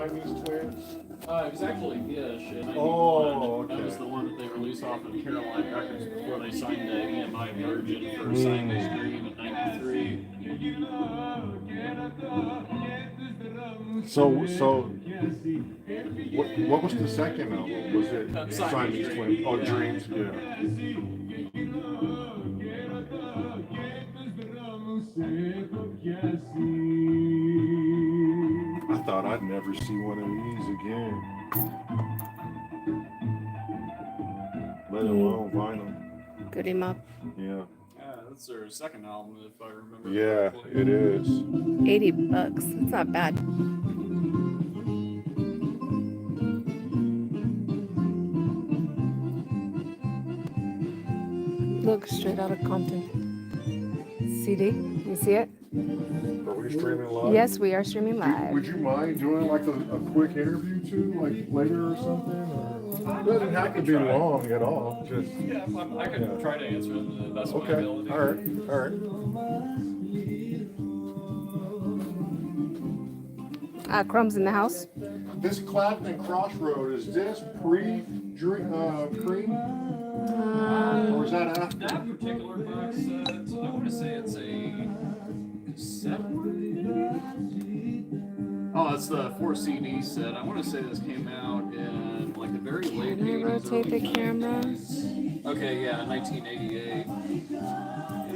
Siamese twins? It was actually Gish in 91. Oh, okay. That was the one that they released off of Caroline Records before they signed the EMI Virgin for Siamese Dream in 93. So what was the second album? Was it Siamese twins? Oh, Dreams, yeah. I thought I'd never see one of these again. Let alone vinyl. Good him up. Yeah. That's their second album, if I remember Yeah, correctly. it is. $80. That's not bad. Look, straight out of Compton. CD, you see it? Are we streaming live? Yes, we are streaming live. Would you mind doing like a quick interview too, like later or something? Or it doesn't have to be long at all. Just Yeah, I can try to answer them to the best of my okay. ability. All right. All right. Crumbs in the house. This Clapton Crossroad, is this pre-Cream? Or is that after? That particular box set, I want to say it's a cassette one. Oh, it's the 4 CD set. I want to say this came out in like the very late Can I 80s. rotate the early camera? 90s. Okay, yeah, 1988.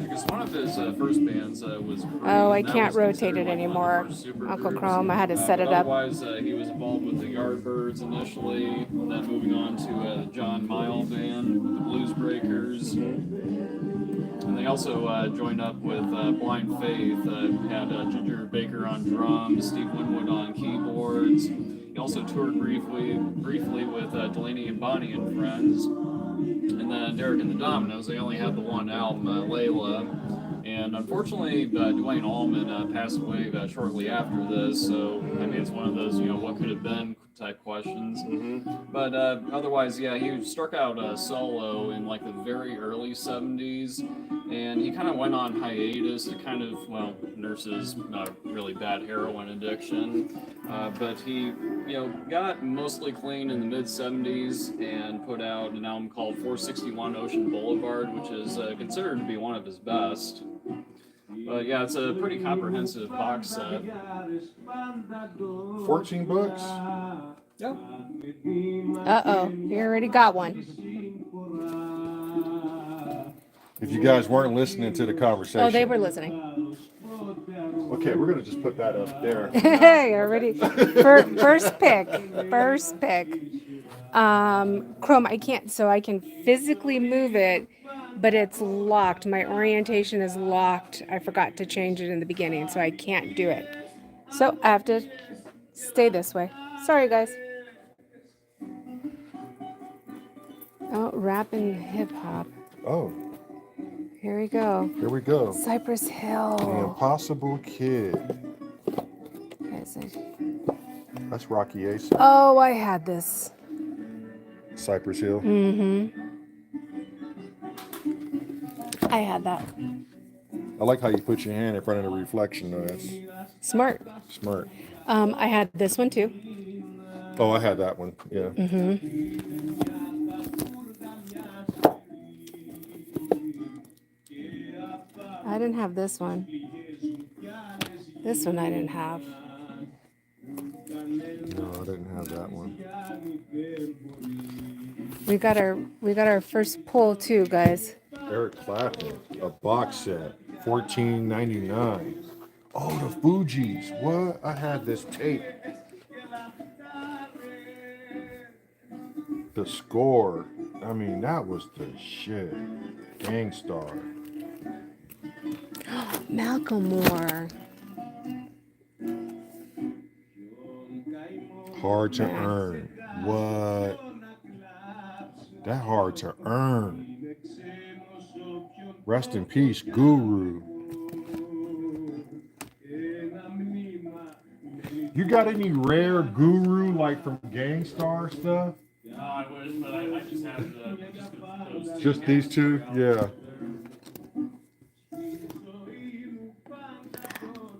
Because one of his first bands was Cream, Oh, I and that can't was rotate considered, it like, one of the anymore. first super Uncle groups. Chrome, I had to set it up. Otherwise, he was involved with the Yardbirds initially, and then moving on to the John Mayall band, the Blues Breakers. And they also joined up with Blind Faith. Had Ginger Baker on drums, Steve Winwood on keyboards. He also toured briefly with Delaney and Bonnie and Friends. And then Derek and the Dominoes. They only had the one album, Layla. And unfortunately, Duane Allman passed away shortly after this. So, I mean, it's one of those, what could have been type questions. But otherwise, yeah, he struck out solo in like the very early 70s. And he kind of went on hiatus to kind of, nurse his really bad heroin addiction. But he, got mostly clean in the mid-70s and put out an album called 461 Ocean Boulevard, which is considered to be one of his best. But yeah, it's a pretty comprehensive box set. 14 bucks? Yep. Uh-oh, you already got one. If you guys weren't listening to the conversation. Oh, they were listening. Okay, we're gonna just put that up there. Hey, already. First pick. Chrome, I can't, so I can physically move it, but it's locked. My orientation is locked. I forgot to change it in the beginning, so I can't do it. So I have to stay this way. Sorry, guys. Oh, rap and hip hop. Oh, Here we go. here we go. Cypress The Hill. Impossible Kid. Guys, That's Rocky Ace. oh, I had this. Cypress Hill. I had that. I like how you put your hand in front of the reflection. Though. That's Smart. smart. I had this one too. Oh, I had that one. Yeah. I didn't have this one. This one I didn't have. No, I didn't have that one. We got our first pull too, guys. Eric Clapton, a box set, $14.99. Oh, the Fugees. What? I had this tape. The Score. I mean, that was the shit. Gangstar. Malcolmore. Hard to Earn. What? That Hard to Earn. Rest in peace, Guru. You got any rare Guru like from Gangstar stuff? No, I wish, but I just have those two. Just these two? Yeah.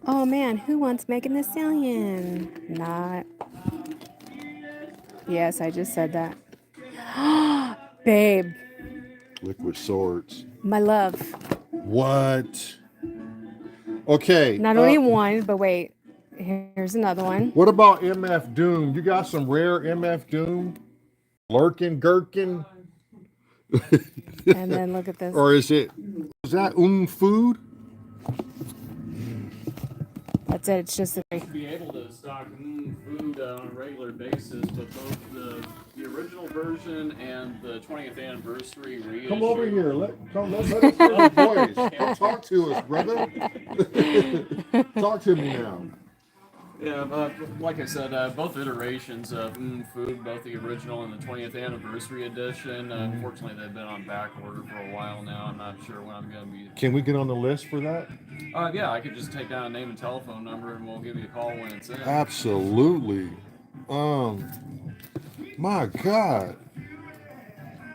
Oh man, who wants Megan Thee Stallion? Not. Yes, I just said that. Babe, Liquid Swords. my love. What? Okay. Not only one, but wait. Here's another one. What about MF Doom? You got some rare MF Doom? Lurkin, Gherkin? And then look at this. Or is that food? That's it. It's just the three. Be able to stock food on a regular basis, but both the original version and the 20th anniversary reissue. Come over here. Let us hear your voice. Come talk to us, brother. Talk to me now. Yeah, like I said, both iterations of Food, both the original and the 20th anniversary edition. Unfortunately, they've been on back order for a while now. I'm not sure when I'm going to be. Can we get on the list for that? Yeah, I could just take down a name and telephone number, and we'll give you a call when it's in. Absolutely. My God.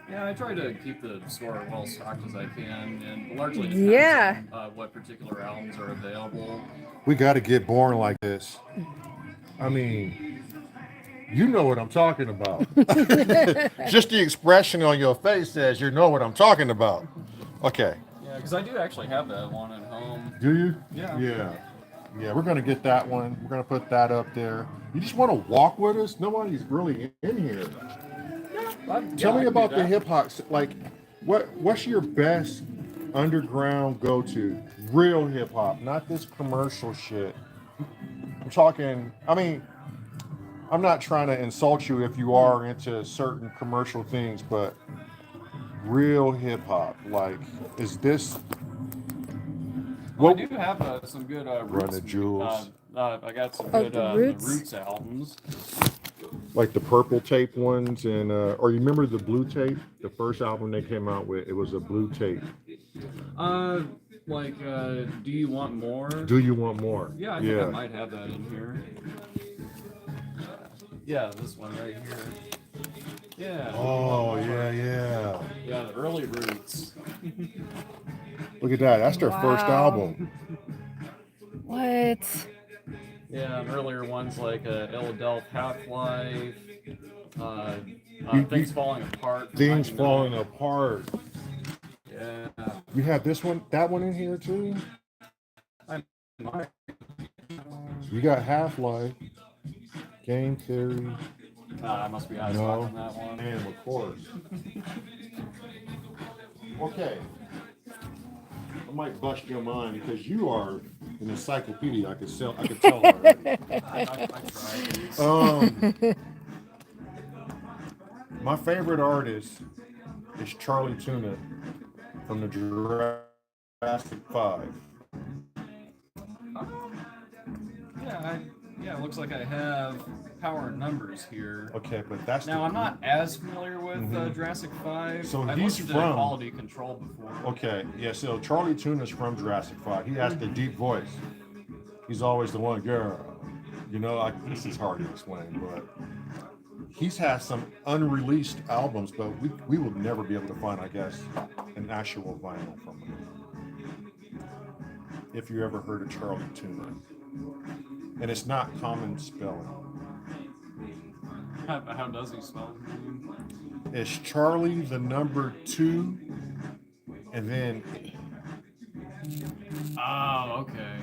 Yeah, I try to keep the store well stocked as I can, and largely depends on what particular albums are available. We got to get born like this. I mean, you know what I'm talking about. Just the expression on your face says you know what I'm talking about. Okay. Yeah, because I do actually have that one at home. Do you? Yeah. Yeah, we're going to get that one. We're going to put that up there. You just want to walk with us? Nobody's really in here. Tell me about the hip hop. Like, what's your best underground go-to? Real hip hop, not this commercial shit. I'm talking. I mean, I'm not trying to insult you if you are into certain commercial things, but real hip hop. Like, is this? Well, I do have some good Roots. Run the Jewels. I got some good the the Roots? Roots albums. Like the purple tape ones, and or you remember the blue tape? The first album they came out with, it was a blue tape. Do You Want More? Do You Want More? Yeah, I think I might have that in here. Yeah, this one right here. Yeah. Oh, yeah. Yeah, the early Roots. Look at that. That's their first Wow. album. What? Yeah, and earlier ones like Illadelph, Half-Life, Things Falling Apart. Things Falling Apart. Yeah. You have this one, that one in here too? I might. You got Half-Life, Game Theory, I must be out of stock on that one. and of course. Okay. I might bust your mind because you are an encyclopedia. I could tell already. I tried. My favorite artist is Charlie Tuna from the Jurassic 5. Yeah, it looks like I have Power and Numbers here. Okay, but that's Now, I'm not as familiar with Jurassic 5. So I've he's listened to from- Quality Control before. Okay, yeah, so Charlie Tuna's from Jurassic 5. He has the deep voice. He's always the one, girl. You know, this is hard to explain, but he's had some unreleased albums, but we will never be able to find, I guess, an actual vinyl from him. If you ever heard of Charlie Tuna. And it's not common spelling. How does he spell it? It's Charlie the number 2, and then Oh, okay.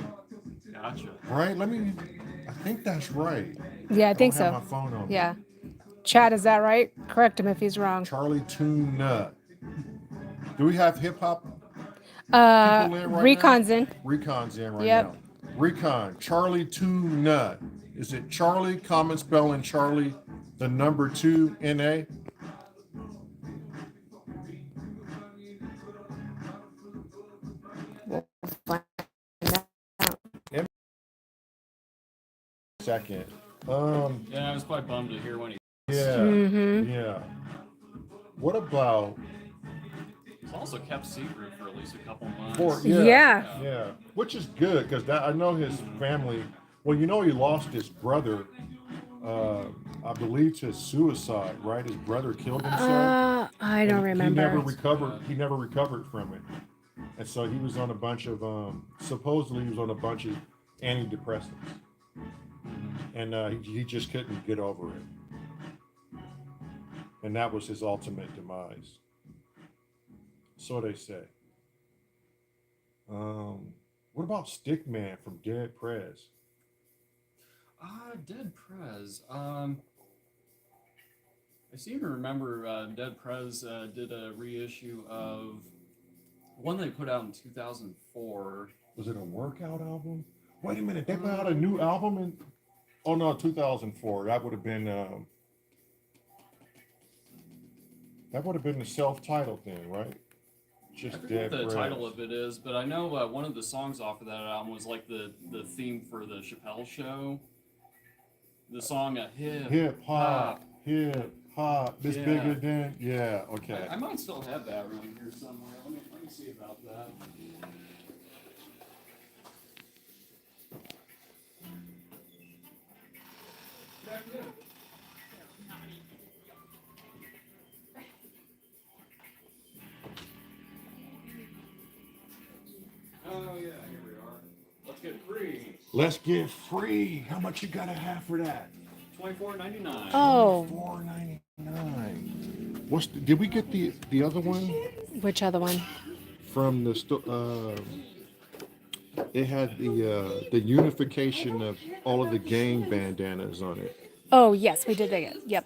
Gotcha. right. I think that's right. Yeah, I think don't have so. my phone on me. Yeah. Chad, is that right? Correct him if he's wrong. Charlie Tuna. Do we have hip hop people in right Recon's now? in. Recon's in right Yep. now. Recon. Charlie Tuna. Is it Charlie? Common spelling Charlie, the number 2 NA. Second. Yeah, I was quite bummed to hear when he. Yeah. Mm-hmm. Yeah. What about It's also kept secret for at least a couple months. Yeah. Yeah, which is good because I know his family. Well, you know, he lost his brother, I believe, to suicide. Right, his brother killed himself. I don't remember. He never recovered from it, and so he was on a bunch of supposedly he was on a bunch of antidepressants, and he just couldn't get over it. and that was his ultimate demise. So they say. What about Stickman from Dead Prez? Dead Prez. I seem to remember Dead Prez did a reissue of one they put out in 2004. Was it a workout album? Wait a minute, they put out a new album in. Oh no, 2004. That would have been. That would have been the self-titled thing, right? I Just forget Dead what the Prez. title of it is, but I know one of the songs off of that album was like the theme for the Chappelle Show. The song Hip hop, hip hop. This Yeah. bigger than. Yeah. Okay. I might still have that around here somewhere. Let me see about that. Oh yeah, here we are. Let's get free. Let's get free. How much you gotta have for that? $24.99. Oh, $4.99. Did we get the other one which other one? from the it had the unification of all of the gang bandanas on it. Oh, yes, we did it. Yep.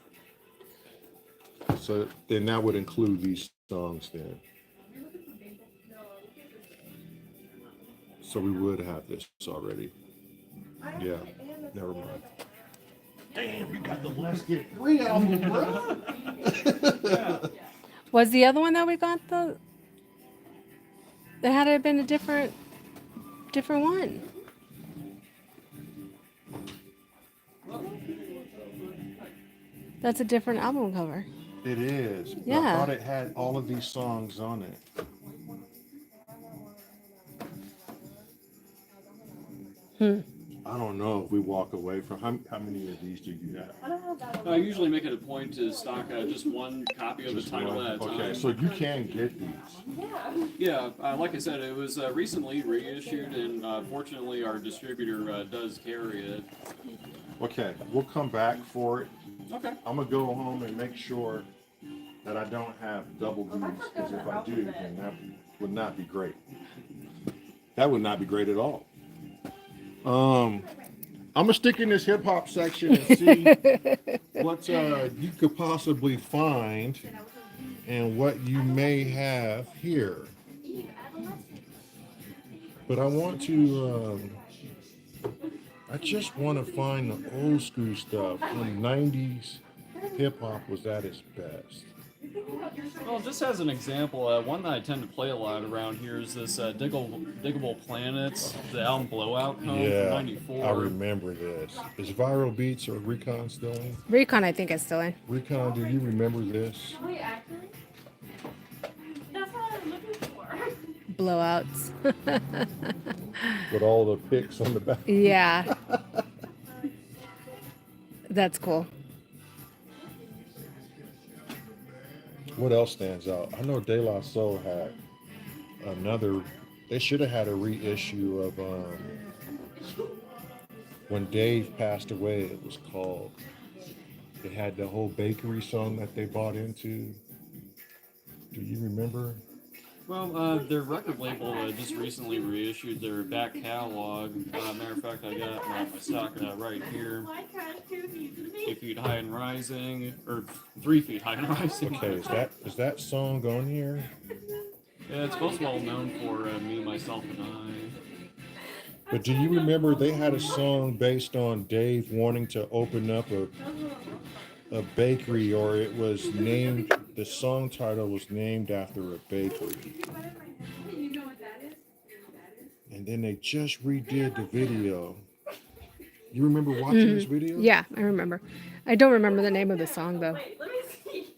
So then that would include these songs then. So we would have this already. Yeah, never mind. Damn, you got the Let's Get Free album, bro. Was the other one that we got the? It had to have been a different one. That's a different album cover. It is. But I Yeah. thought it had all of these songs on it. I don't know if we walk away from how many of these do you have? I usually make it a point to stock just one copy of the Just title one? at a time. Okay, so you can get these. Yeah, like I said, it was recently reissued, and fortunately, our distributor does carry it. Okay, we'll come back for it. Okay. I'm gonna go home and make sure that I don't have double D's, because if I do, then that would not be great. That would not be great at all. I'm gonna stick in this hip hop section and see what you could possibly find and what you may have here. But I want to. I just want to find the old school stuff when '90s hip hop was at its best. Well, just as an example, one that I tend to play a lot around here is this Diggable Planets, the album Blowout Home Yeah, from '94. I remember this. Is Viral Beats or Recon still in? Recon, I think, is still in. Recon, do you remember this? Wait, actually? That's what I was looking for. Blowouts. With all the pics on the back. Yeah. That's cool. What else stands out? I know De La Soul had another. They should have had a reissue of when Dave passed away. It was called. They had the whole bakery song that they bought into. Do you remember? Well, their record label just recently reissued their back catalog. Matter of fact, I got my stock right here. My crash 2 needs to 8 Feet High and Rising, or 3 Feet High and Rising. Okay, is that song on here? Yeah, it's most well known for Me, Myself, and I. But do you remember they had a song based on Dave wanting to open up a bakery, or it was named, the song title was named after a bakery. You know what that is? And then they just redid the video. You remember watching this video? Yeah, I remember. I don't remember the name of the song, though. Wait, let me see.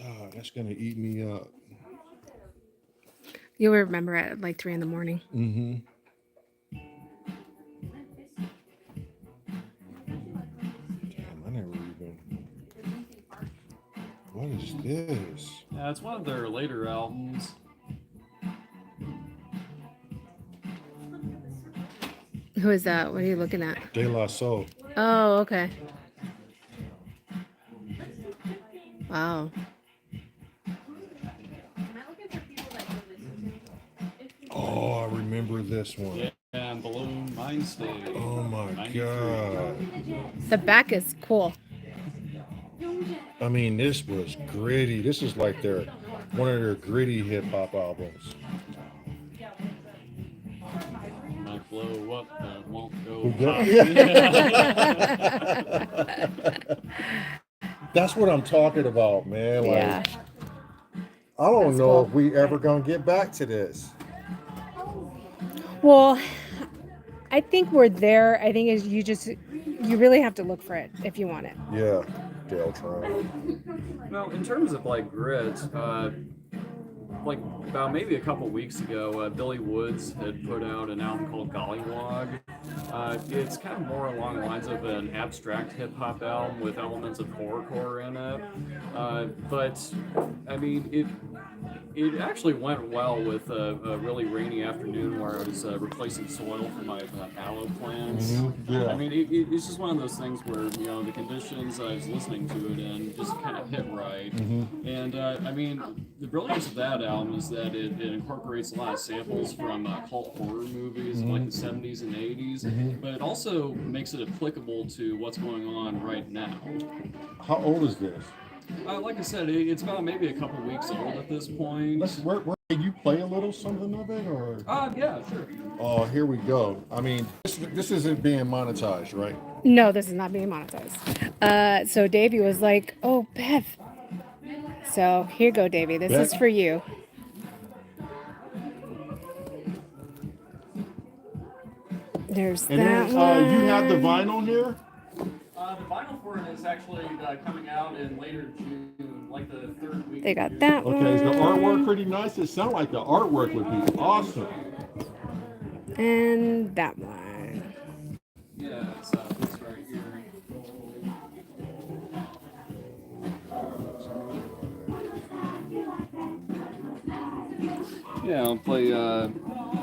God, that's gonna eat me up. You'll remember it at like 3 in the morning. Mm-hmm. Damn, I never even. What is this? Yeah, it's one of their later albums. Who is that? What are you looking at? De La Soul. Oh, okay. Wow. Oh, I remember this one. Yeah, and Balloon Mind State. Oh my 93. God. The back is cool. I mean, this was gritty. This is like one of their gritty hip hop albums. Might blow up, but won't go pop. That's what I'm talking about, man. Like, Yeah. I don't That's know cool. if we ever gonna get back to this. Well, I think we're there. I think is you really have to look for it if you want it. Yeah, Deltron. Well, in terms of like grit, like about maybe a couple weeks ago, Billy Woods had put out an album called Gollywog. It's kind of more along the lines of an abstract hip hop album with elements of horrorcore in it. But I mean, it actually went well with a really rainy afternoon where I was replacing soil for my aloe plants. Yeah. I mean, it's just one of those things where, you know, the conditions I was listening to it in just kind of hit right. And I mean, the brilliance of that album is that it incorporates a lot of samples from cult horror movies of like the 70s and 80s, but it also makes it applicable to what's going on right now. How old is this? Like I said, it's about maybe a couple weeks old at this point. Can you play a little something of it, or? Yeah, sure. Oh, here we go. I mean, this isn't being monetized, right? No, this is not being monetized. So Davey was like, "Oh, Bev." So here you go, Davey. This is Bev? for you. There's And that then one. you have the vinyl here. The vinyl for it is actually coming out in later June, like the third week. They of got June. that one. Okay, is the artwork pretty nice? It sounds like the artwork would be awesome. And that one. Yeah, it's this right here. Yeah, I'll play.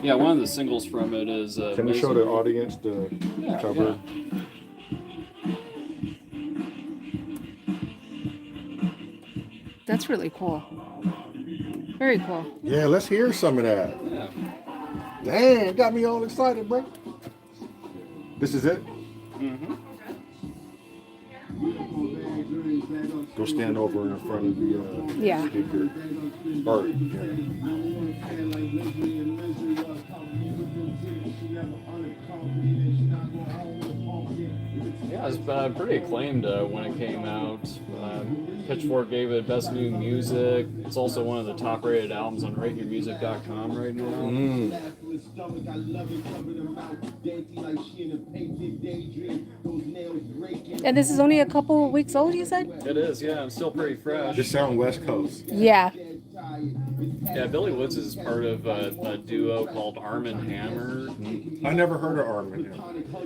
Yeah, one of the singles from it is. Can you show the audience the cover? Yeah. That's really cool. Very cool. Yeah, let's hear some of that. Yeah. Damn, got me all excited, bro. This is it? Mm-hmm. Go stand over in front of the Yeah. speaker. Or, yeah. Yeah, it's pretty acclaimed when it came out. Pitchfork gave it Best New Music. It's also one of the top-rated albums on RateYourMusic.com right now. And this is only a couple of weeks old, you said? It is, yeah. It's still pretty fresh. Just sound West Coast. Yeah. Yeah, Billy Woods is part of a duo called Arm & Hammer. I never heard of Armin.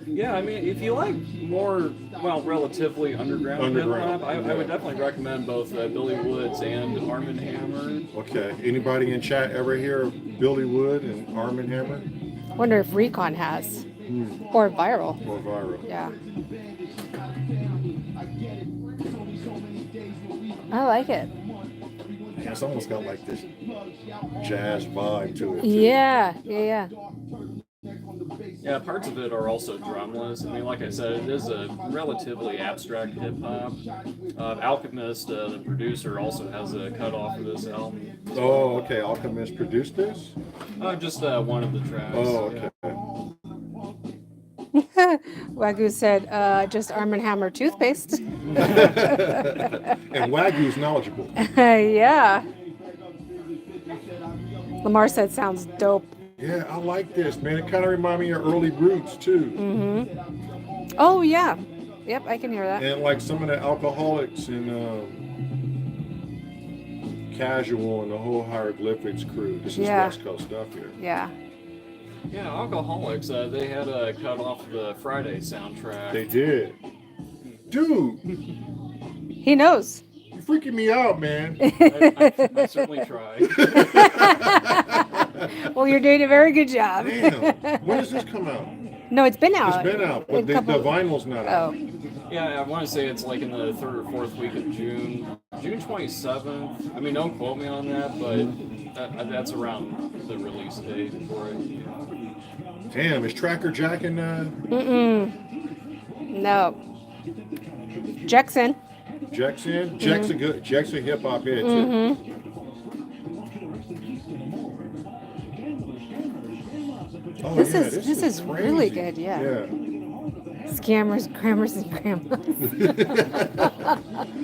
Yeah, I mean, if you like more, well, relatively underground hip-hop, I would definitely recommend both Billy Woods and Arm & Hammer. Okay. Anybody in chat ever hear of Billy Wood and Armin Hammer? Wonder if Recon has. Or Viral. Or Viral? Yeah. I like it. Yeah, it's almost got like this jazz vibe to it. too. Yeah. Yeah. Yeah, parts of it are also drumless. I mean, like I said, it is a relatively abstract hip-hop. Alchemist, the producer, also has a cut-off of this album. Oh, okay. Alchemist produced this? Just one of the tracks. Oh, yeah. okay. Wagyu said, just Arm & Hammer toothpaste. And Wagyu's knowledgeable. Yeah. Lamar said, sounds dope. Yeah, I like this, man. It kind of reminds me of early Roots, too. Oh, yeah. Yep, I can hear that. And like some of the Alcoholics and Casual and the whole Hieroglyphics crew. This is Yeah. West Coast stuff here. Yeah. Yeah, Alcoholics, they had a cut off the Friday soundtrack. They did. Dude, He knows. you're freaking me out, man. I certainly try. Well, you're doing a very good job. Damn. When does this come out? No, it's been out. It's been out, A but the couple- vinyl's not out. Oh, Yeah, I want to say it's like in the 3rd or 4th week of June. June 27th. I mean, don't quote me on that, but that's around the release date for it. Damn, is Tracker Jack in no. Jackson. Jack's in? Jack's a good Jack's a hip hop head too. Oh, This yeah, is- this is really crazy. good, yeah. Yeah. Scammers, grammars, and grandmas.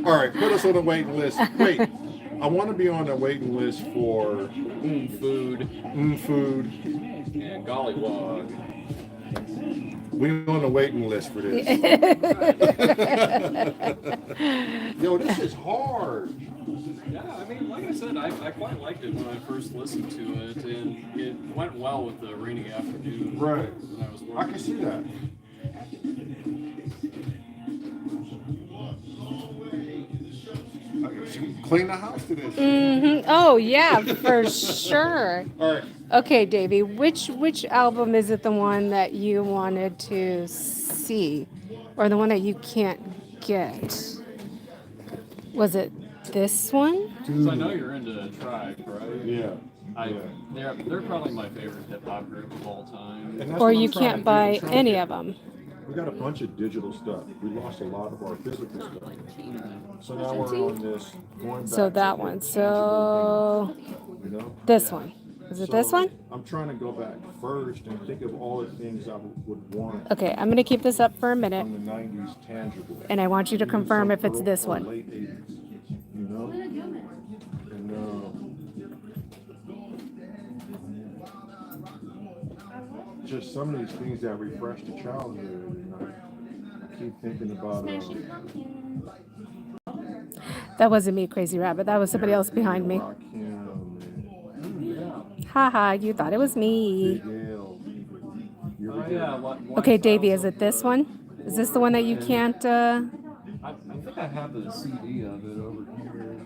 All right, put us on the waiting list. Wait, I want to be on the waiting list for Food food. and Gollywog. We're on the waiting list for this. Yo, this is hard. Yeah, I mean, like I said, I quite liked it when I first listened to it, and it went well with the rainy afternoon. Right. When I was I working. can see that. Clean the house to this. Oh yeah, for sure. All right. Okay, Davey, which album is it the one that you wanted to see, or the one that you can't get? Was it this one? 'Cause I know you're into Tribe, right? Yeah. They're probably my favorite hip hop group of all time. And that's Or what I'm you trying to can't do. buy I'm trying to any get- of them? We got a bunch of digital stuff. We lost a lot of our physical stuff. So now we're on this going back So to that the one. tangible, So you know? this one. Is it this So one? I'm trying to go back first and think of all the things I would want Okay, I'm gonna keep this up for a minute, from the 90s tangible. and I want you to Even confirm some if it's early- this or one. Late 80s, you know? And just some of these things that refresh the childhood. And I keep thinking about That wasn't me, Crazy Rabbit. That was somebody else behind me. Rakim and Haha, you thought it was me. Big L. You ever Oh hear yeah. Okay, Davey, is it this one? Is this the one that you can't? I think I have the CD of it over here.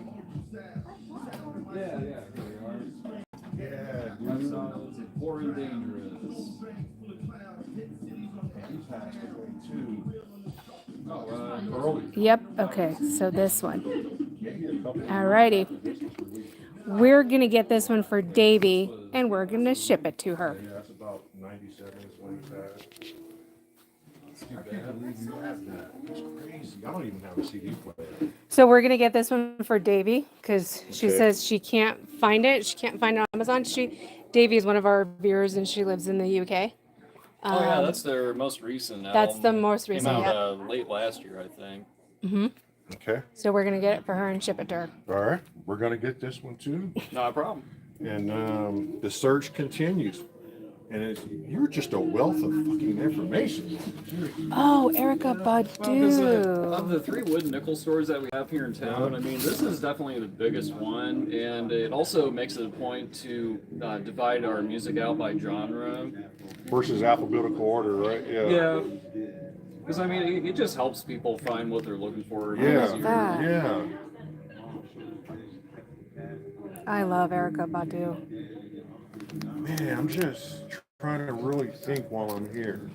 Yeah, here we are. Yeah, That's Poor and Dangerous. he passed away too. Oh, Early. Yep. Okay, so this one. Maybe a couple. Alrighty. We're gonna get this one for Davey, and we're gonna ship it to her. Yeah, that's about 97 is when he passed. I can't believe you have that. It's crazy. I don't even have a CD player. So we're gonna get this one for Davey because she Okay. says she can't find it. She can't find it on Amazon. Davey is one of our viewers, and she lives in the UK. Oh yeah, that's their most recent album. That's the most recent, Came out yep. late last year, I think. Okay. So we're gonna get it for her and ship it to her. All right. We're going to get this one too. Not a problem. And the search continues. And you're just a wealth of fucking information. Oh, Erica Well, 'cause, of Badu. the 3 wood nickel stores that we have here in town, I mean, this is definitely the biggest one, and it also makes it a point to divide our music out by genre. Versus alphabetical order, right? Yeah. Because, I mean, it just helps people find what they're looking for. Yeah. easier. that. Yeah. I love Erica Badu. Man, I'm just trying to really think while I'm here.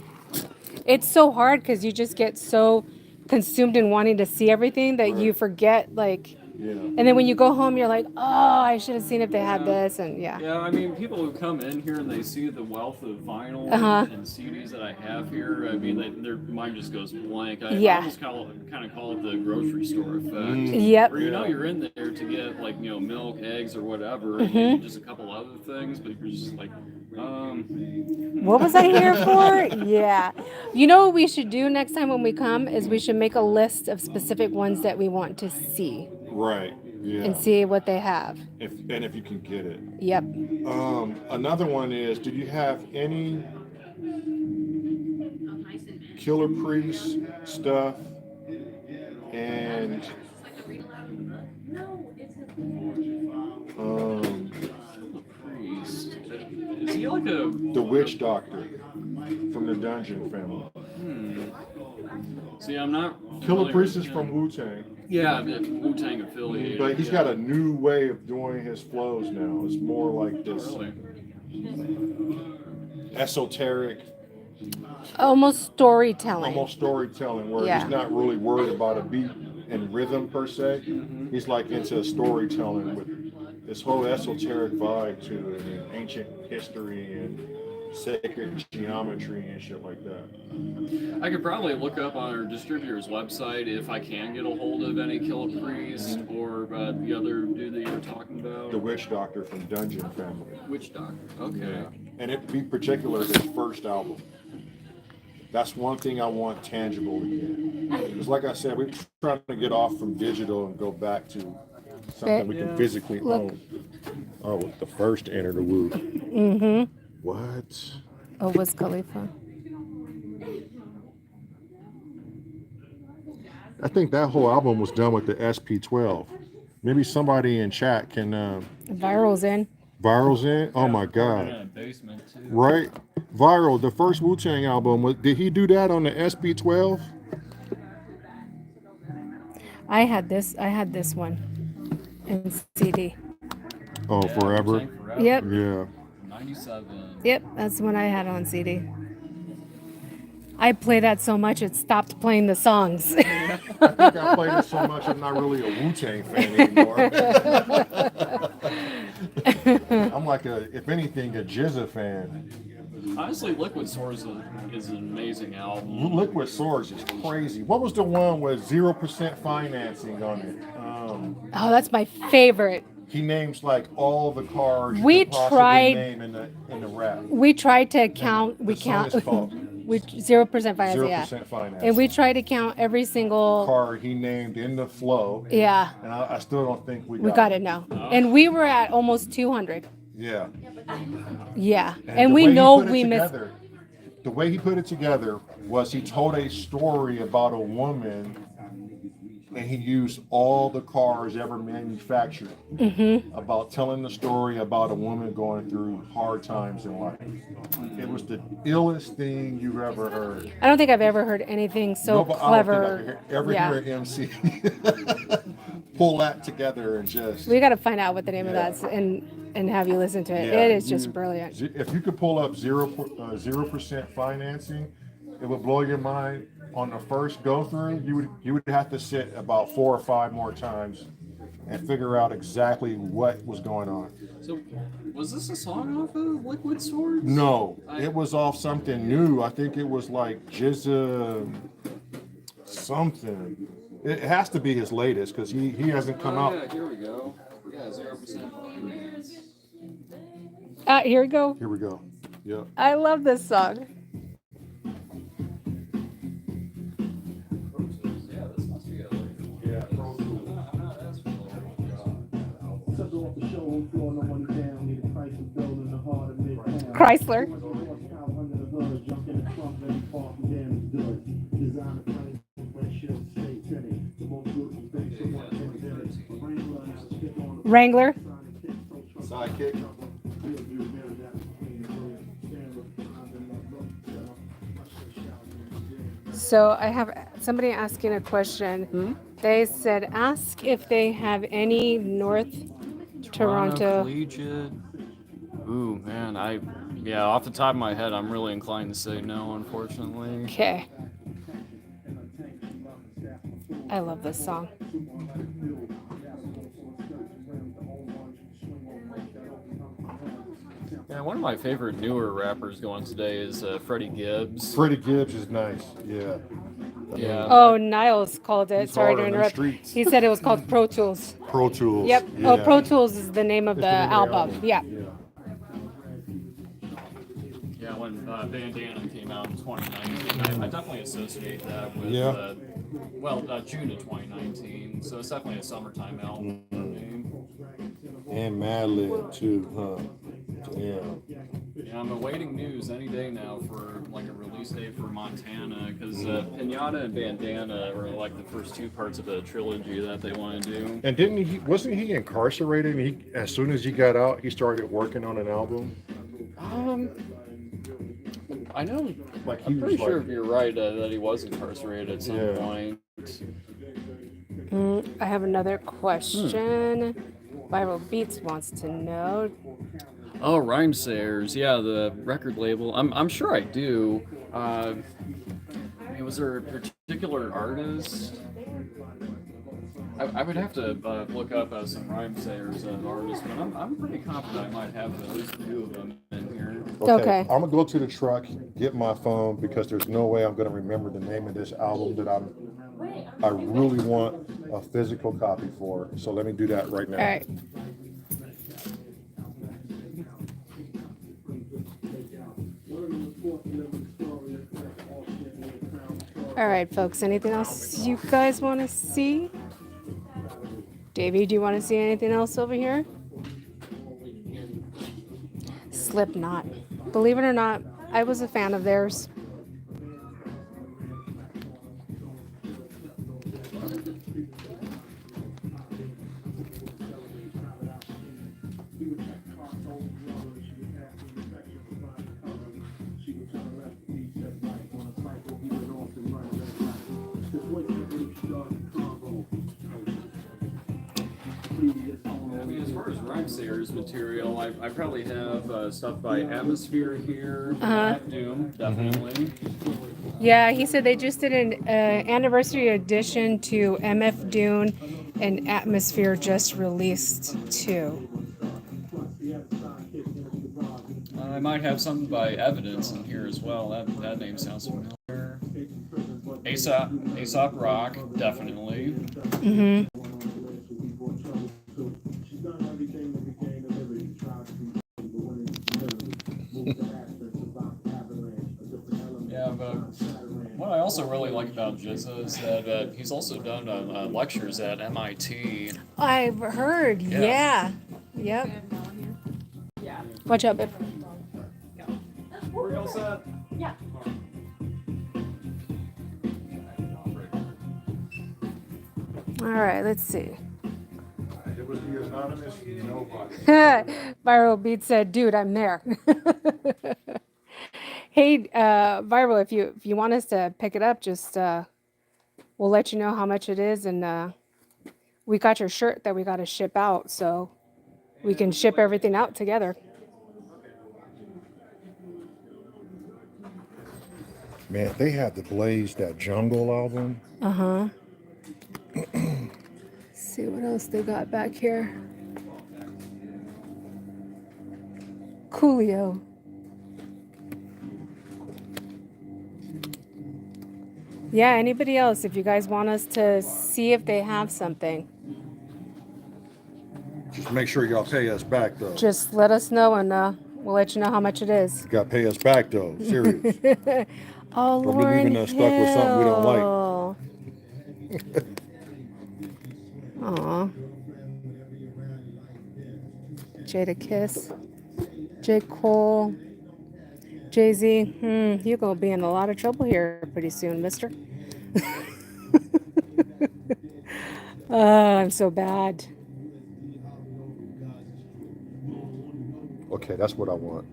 It's so hard because you just get so consumed in wanting to see everything that you Right. forget, like, Yeah. and then when you go home, you're like, oh, I should have seen if they had this, and yeah. Yeah, I mean, people who come in here and they see the wealth of vinyl Uh-huh. and CDs that I have here, I mean, their mind just goes blank. I Yeah. almost kind of call it the grocery store effect. Yep. Where you know you're in there to get like milk, eggs, or whatever, and Mm-hmm. maybe just a couple other things, but you're just like, What was I here for? Yeah. You know what we should do next time when we come is we should make a list of specific ones that we want to see Right. Yeah. and see what they have. If you can get it. Yep. Another one is, do you have any Killer Priest stuff and priest. Is he like a? the Witch Doctor from the Dungeon family? See, I'm not. Killer familiar Priest with is him. from Wu-Tang, Yeah, Wu Tang affiliated. but he's yeah. got a new way of doing his flows now. It's more like this Really? esoteric Almost storytelling. almost storytelling, where Yeah. he's not really worried about a beat and rhythm per se. He's like into storytelling with this whole esoteric vibe to it, and ancient history and sacred geometry and shit like that. I could probably look up on our distributor's website if I can get a hold of any Killer Priest or the other dude that you were talking about. The Witch Doctor from Dungeon Family. Witch Doctor. Okay. And it be particular his first album. That's one thing I want tangible again. Because like I said, we're trying to get off from digital and go back to something we can Yeah. physically Look. own. Oh, the first Enter the Woo. Mm-hmm. What? Oh, Wiz Khalifa. I think that whole album was done with the SP12. Maybe somebody in chat can Viral's in. Viral's in. Oh my god! Yeah, basement too. Right, Viral. The first Wu Tang album. Did he do that on the SP12? I had this one in CD. Oh, Yeah, forever. Tank Forever. Yep. Yeah. 97. Yep, that's the one I had on CD. I play that so much it stopped playing the songs. I think I played it so much I'm not really a Wu Tang fan anymore. I'm like if anything, a Jizza fan. Honestly, Liquid Swords is an amazing album. Liquid Swords is crazy. What was the one with 0% financing on it? Oh, that's my favorite. He names like all the cars you We could possibly tried- name in the rap. We tried to count. We The song count. is called We 0% finance. 0% Yeah. finance. And we tried to count every single. car he named in the flow, Yeah, and I still don't think we we got it now. And we were at almost 200. Yeah. Yeah, the and we way he know put it we missed. together- The way he put it together was he told a story about a woman, and he used all the cars ever manufactured about telling the story about a woman going through hard times in life. It was the illest thing you've ever heard. I don't think I've ever heard anything so No, but clever. I don't think I ever hear an MC pull that together and just. We got to find out what the name Yeah. of that is and have you listen to it. Yeah, It is just you- brilliant. If you could pull up 0% financing, it would blow your mind. On the first go through, you would have to sit about 4 or 5 more times and figure out exactly what was going on. So, was this a song off of Liquid Swords? No, it was off something new. I think it was like Jizza something. It has to be his latest because he hasn't come Oh, out. yeah, here we go. Yeah, 0% finance. Here we go. Here we go. Yep. I love this song. Yeah, this must be a Yeah. Chrysler. Wrangler. Sidekick. So I have somebody asking a question. They said, ask if they have any North Toronto. Collegiate. Ooh, man, yeah, off the top of my head, I'm really inclined to say no, unfortunately. Okay. I love this song. Yeah, one of my favorite newer rappers going today is Freddie Gibbs. Freddie Gibbs is nice. Yeah. Yeah. Oh, Niles called it. He's Sorry hard to on them interrupt. streets. He said it was called Pro Tools. Pro Tools. Yep. Yeah. Oh, Pro Tools is the name of It's the name of album. Yeah. Yeah, when Bandana came out in 2019, I definitely associate that with, Yeah. June of 2019. So it's definitely a summertime album for me. And Madlib too, huh? Yeah. Yeah, I'm awaiting news any day now for like a release date for Montana because Pinata and Bandana are like the first 2 parts of a trilogy that they want to do. And wasn't he incarcerated? And as soon as he got out, he started working on an album. I know. Like he I'm was pretty sure like, if you're right that he was incarcerated at some Yeah. point. I have another question. Viral Beats wants to know, Oh, Rhymesayers. Yeah, the record label. I'm sure I do. I mean, was there a particular artist? I would have to look up some Rhymesayers artists, but I'm pretty confident I might have at least a few of them in here. Okay. I'm gonna go to the truck, get my phone, because there's no way I'm gonna remember the name of this album that I really want a physical copy for. So let me do that right now. All right. All right, folks. Anything else you guys want to see? Davey, do you want to see anything else over here? Slipknot. Believe it or not, I was a fan of theirs. I mean, as far as Rhymesayers material, I probably have stuff by Atmosphere here. Doom, definitely. Yeah, he said they just did an anniversary edition to MF Doom, and Atmosphere just released too. I might have something by Evidence in here as well. That name sounds familiar. Aesop Rock, definitely. Mm-hmm. Yeah, but what I also really like about Jizza is that he's also done lectures at MIT. I've heard. Yeah. Yep. Yeah. Watch out, babe. Where you all set? Yeah. All right, let's see. It was the anonymous nobody. Viral Beat said, "Dude, I'm there." Hey, Viral, if you want us to pick it up, just we'll let you know how much it is, and we got your shirt that we got to ship out, so we can ship everything out together. Man, they had the Blaze, that Jungle album. Uh-huh. See what else they got back here. Coolio. Yeah, anybody else, if you guys want us to see if they have something, Just make sure y'all pay us back though. just let us know, and we'll let you know how much it is. You gotta pay us back though. Serious. Oh, Don't be Lauren leaving us stuck with something we don't like. Aw. Jada Kiss. J. Cole. Jay-Z. You're gonna be in a lot of trouble here pretty soon, mister. I'm so bad. Okay, that's what I want.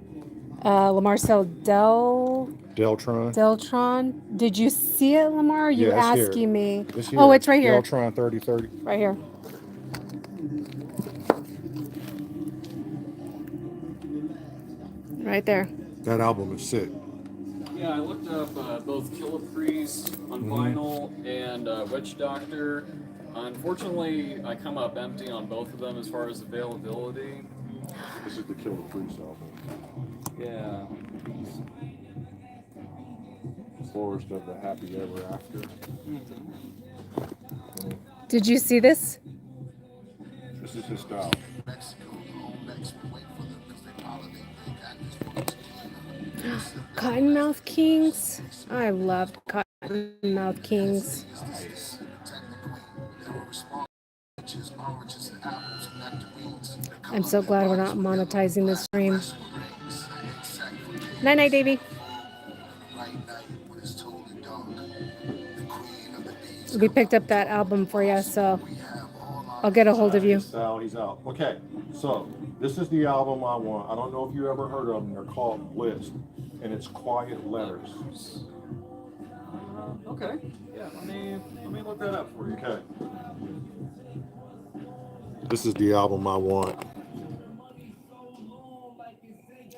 Lamarcel Deltron. Deltron. Did you see it, Lamar? Are you Yeah, it's here. asking me? It's here. Oh, it's right here. Deltron 3030. Right here. Right there. That album is sick. Yeah, I looked up both Killer Priest on vinyl and Witch Doctor. Unfortunately, I come up empty on both of them as far as availability. This is the Killer Priest album. Yeah. Forest of the Happy Ever After. Did you see this? This is his style. Cottonmouth Kings. I loved Cottonmouth Kings. I'm so glad we're not monetizing this stream. Night night, Davey. We picked up that album for you, so I'll get a hold of you. Sal, he's out. Okay, so this is the album I want. I don't know if you ever heard of them. They're called Bliss, and it's Quiet Letters. Okay. Yeah, let me look that up for you. Okay. This is the album I want.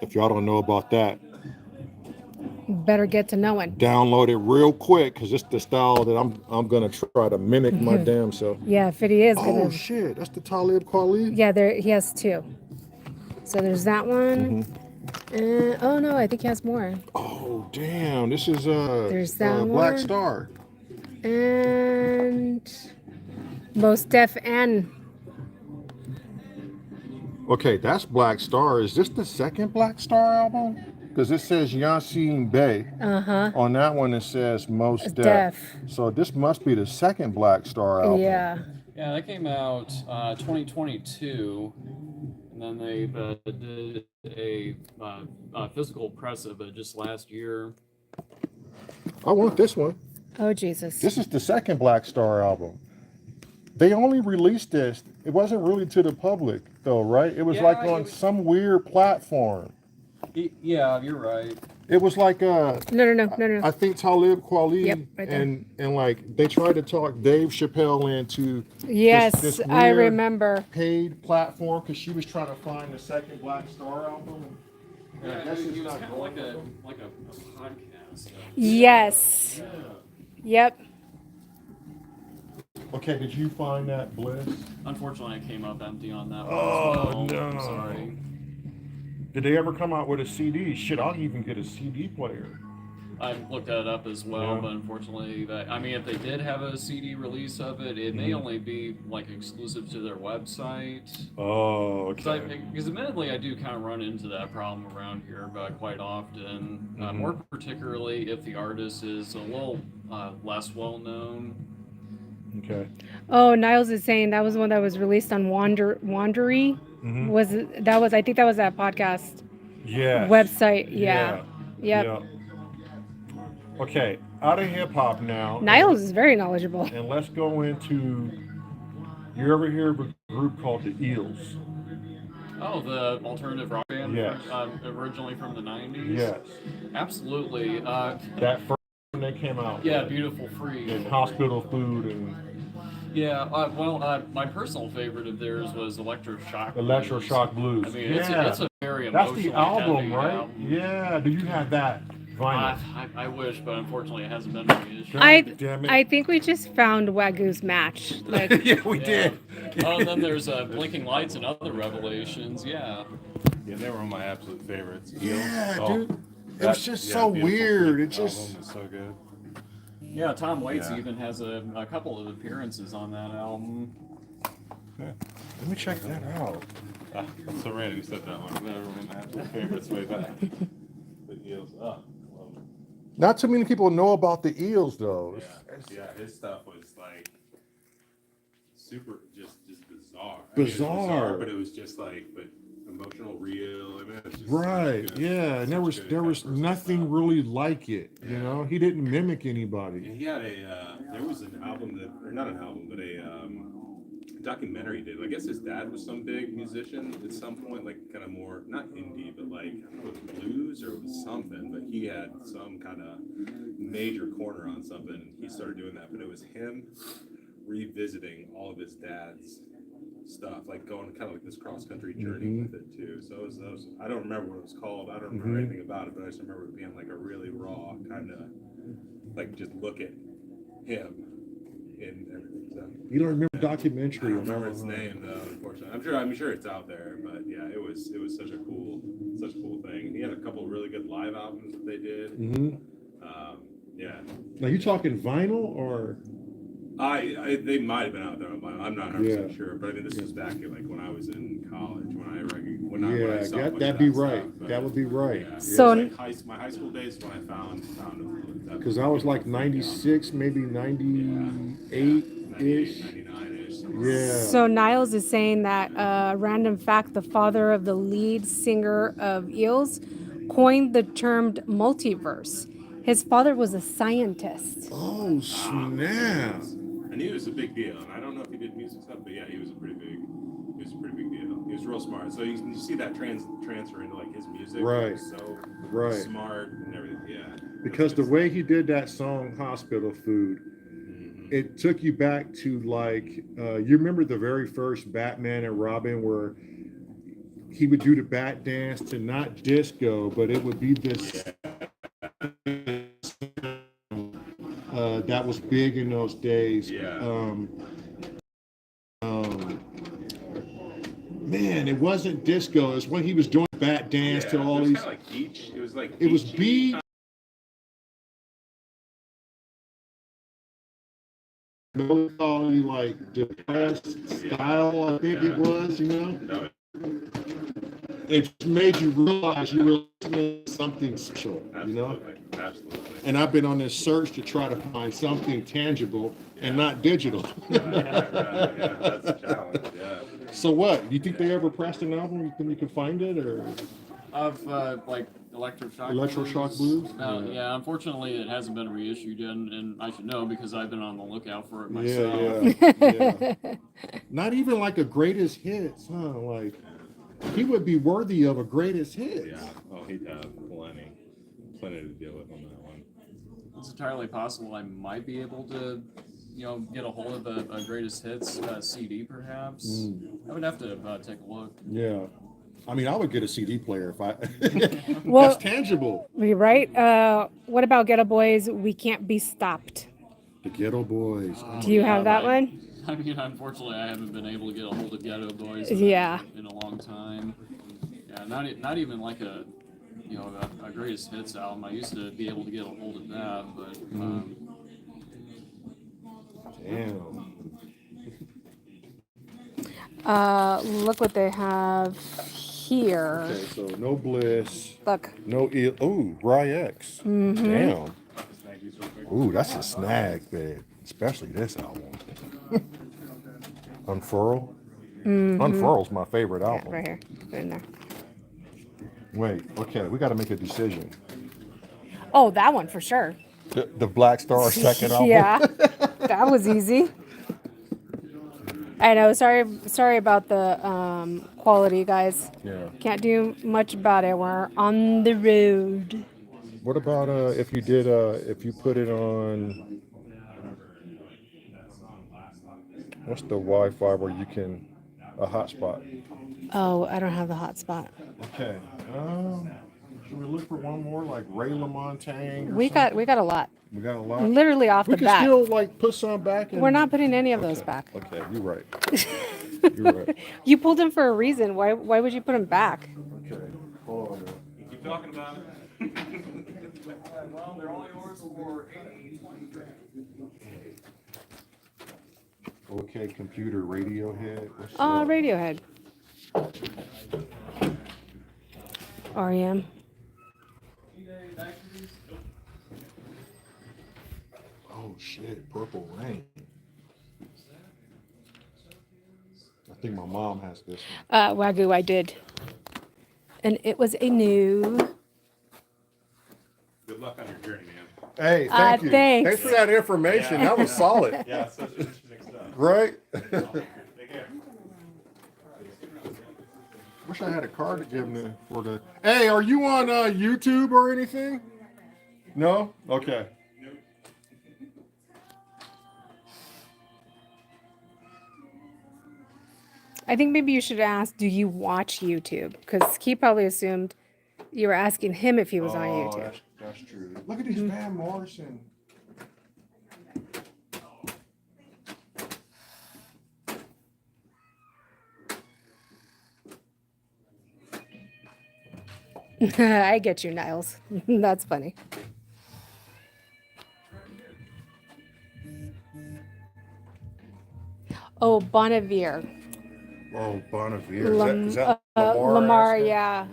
If y'all don't know about that, Better get to knowing. download it real quick because it's the style that I'm gonna try to mimic my damn self. Yeah, Fitty is Oh gonna. shit, that's the Talib Kweli. Yeah, there he has two. So there's that one. Oh no, I think he has more. Oh damn, this is There's that Black one. Star. And Mos Def and Okay, that's Black Star. Is this the second Black Star album? Because it says Yasin Bey. On that one, it says Mos Def. Def. So this must be the second Black Star album. Yeah. Yeah, that came out 2022, and then they did a physical press of it just last year. I want this one. Oh Jesus. This is the second Black Star album. They only released this. It wasn't really to the public, though, right? It was Yeah, like it on was- some weird platform. Yeah, you're right. It was like No. I think Talib Kweli Yep, right there. and like they tried to talk Dave Chappelle into Yes, this I weird remember. paid platform because she was trying to find the second Black Star album. And I Yeah, guess it it's was not kind of going like a podcast. Yes. Yep. Okay, did you find that Bliss? Unfortunately, I came up empty on that one. Oh, as well. no. I'm sorry. Did they ever come out with a CD? Shit, I'll even get a CD player. I looked that up as well, Yeah. but unfortunately, if they did have a CD release of it, it may only be like exclusive to their website. Oh, Because admittedly, I do kind of run into that problem around here, but quite often, more particularly if the artist is a little less well known. Okay. Oh, Niles is saying that was one that was released on Wandery. I think that was that podcast Yeah. website. Yeah. Yep. Yeah. Okay, out of hip hop now. Niles is very knowledgeable. And let's go into. You ever hear of a group called the Eels? Oh, the alternative rock band, Yes. originally from the 90s? Yes. Absolutely. That first one they came out. Yeah, with, Beautiful Freak. and Hospital Food and Yeah, my personal favorite of theirs was Electroshock. Electroshock Blues. I mean, yeah. it's a very That's emotionally the album, heavy right? album. Yeah. Do you have that vinyl? I wish, but unfortunately, it hasn't been released. God damn it. I think we just found Wagю's match. Like, Yeah, we Yeah. did. Oh, and then there's Blinking Lights and Other Revelations. Yeah. Yeah, they were one of my absolute favorites. Yeah, Oh, dude. It that- was just yeah, so Beautiful weird. Freak It just. album was so good. Yeah, Tom Waits Yeah. even has a couple of appearances on that album. Yeah. Let me check that out. That's so random you said that one. Never one of my absolute favorites way back. The Eels. Oh, love it. Not too many people know about the Eels, though. Yeah, his stuff was like super, just bizarre. Bizarre. But it was just like, but emotional, real. I mean, it's just Right. good. Yeah. And there was Good. there was That first nothing album. really like it. You know, he didn't mimic anybody. And he had there was an album that, or not an album, but a documentary he did. I guess his dad was some big musician at some point, like kind of more, not indie, but like, I don't know, it was blues or it was something, but he had some kind of major corner on something, and he started doing that, but it was him revisiting all of his dad's stuff, like going kind of like this cross-country journey with it too. So it was, I don't remember what it was called, I don't remember anything about it, but I just remember it being like a really raw kind of, like just look at him in everything. So You don't remember I documentary? don't remember its name though, unfortunately. I'm sure it's out there, but yeah, it was such a cool thing. He had a couple of really good live albums that they did. Mm-hmm. Yeah, Now you talking vinyl or? they might have been out there on vinyl. I'm not 100% Yeah. sure, but I mean, this was back in like when I was in college, when I Yeah, saw a bunch that'd of be that right. stuff, but That would be right. yeah, So- it was like my high school days when I found it. Because I was like 96, maybe 98-ish. 99-ish. Yeah. So Niles is saying that random fact: the father of the lead singer of Eels coined the term multiverse. His father was a scientist. Oh snap! And he was a big deal. And I don't know if he did music stuff, but yeah, he was a pretty big deal. He was real smart. So you see that transfer into like his music. Right. He was so Right. smart and everything. Yeah. Because the way he did that song "Hospital Food," Mhm. it took you back to like you remember the very first Batman and Robin where he would do the bat dance to not disco, but it would be this that was big in those days. Yeah. Man, it wasn't disco. It was when he was doing bat dance to all these. Like beach. It was like It was beachy. beach. Melancholy, like depressed style, I think it was, you know. No, It made you realize you were listening to something special, you know. absolutely. And I've been on this search to try to find something tangible and not digital. Yeah, that's a challenge. Yeah. So what? Do you think they ever pressed an album? You think you can find it, or Of like electroshock. Electroshock Blues? No, yeah. Unfortunately, it hasn't been reissued yet, and I should know because I've been on the lookout for it myself. yeah. Not even like a greatest hits, huh? Like he would be worthy of a greatest hits. Yeah. Oh, he'd have plenty to deal with on that one. It's entirely possible I might be able to, get a hold of a greatest hits CD, perhaps. I would have to take a look. Yeah. I mean, I would get a CD player if I. Well- That's tangible. You're right. What about Ghetto Boys? We Can't Be Stopped. The Ghetto Boys. Oh, Do you have that I- one? I mean, unfortunately, I haven't been able to get a hold of Ghetto Boys Yeah. in a long time. Yeah, not even like a greatest hits album. I used to be able to get a hold of that, but Damn. Look what they have here. Okay, so no Bliss, Look. no Rye-X. Damn. Ooh, that's a snag, babe. Especially this album. Unfurl. Unfurl's my favorite Yeah, album. right here. Put it in there. Wait, okay, we got to make a decision. Oh, that one for sure. The Black Star second album. Yeah, that was easy. I know. Sorry about the quality, guys. Yeah. Can't do much about it. We're on the road. What about if you did if you put it on what's the Wi-Fi where you can a hotspot? Oh, I don't have the hotspot. Okay. Should we look for one more like Ray LaMontagne? We got a lot. We got a lot. Literally off We the can bat. still like put some back. We're not putting any of those back. Okay, you're right. You're right. You pulled them for a reason. Why would you put them back? Okay. Hold on. Keep talking about it. well, they're all yours for Okay, computer Radiohead. What's Oh, up? Radiohead. REM. Oh shit, Purple Rain. I think my mom has this one. Wagyu, I did. And it was a new. Good luck on your journey, man. Hey, thank you. Thanks. Thanks for that information. That was solid. Yeah, such interesting stuff. Right? Take care. Wish I had a card to give them for the. Hey, are you on YouTube or anything? No? Okay. I think maybe you should ask, do you watch YouTube? Because he probably assumed you were asking him if he was on YouTube. That's true. Look at these Van Morrison. I get you, Niles. That's funny. Oh, Bonnevere. Oh, Bonnevere. Is that Lamar? Lamar, accent?